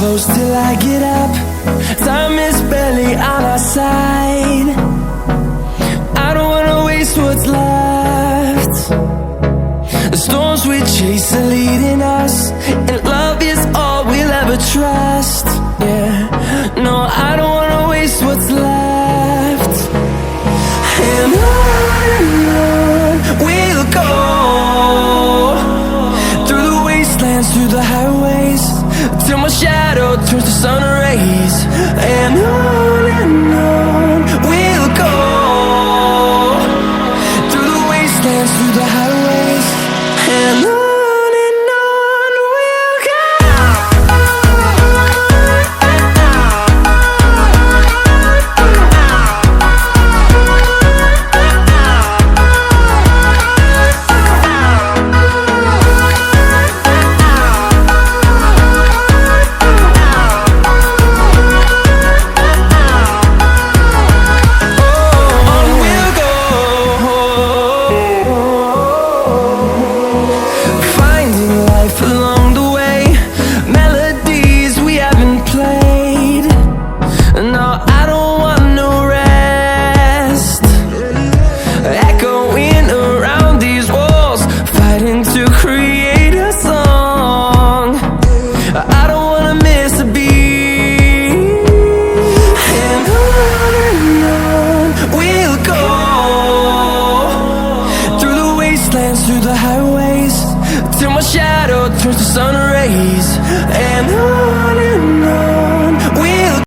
close till I get up. Time is barely on our side. I don't wanna waste what's left. The storms we chase are leading us, and love is all we'll ever trust. Yeah, no, I don't wanna waste what's left. And on we'll go, through the wastelands, through the highways, till my shadow turns to sun rays. And on we'll go, through the wastelands, through the highways, and on.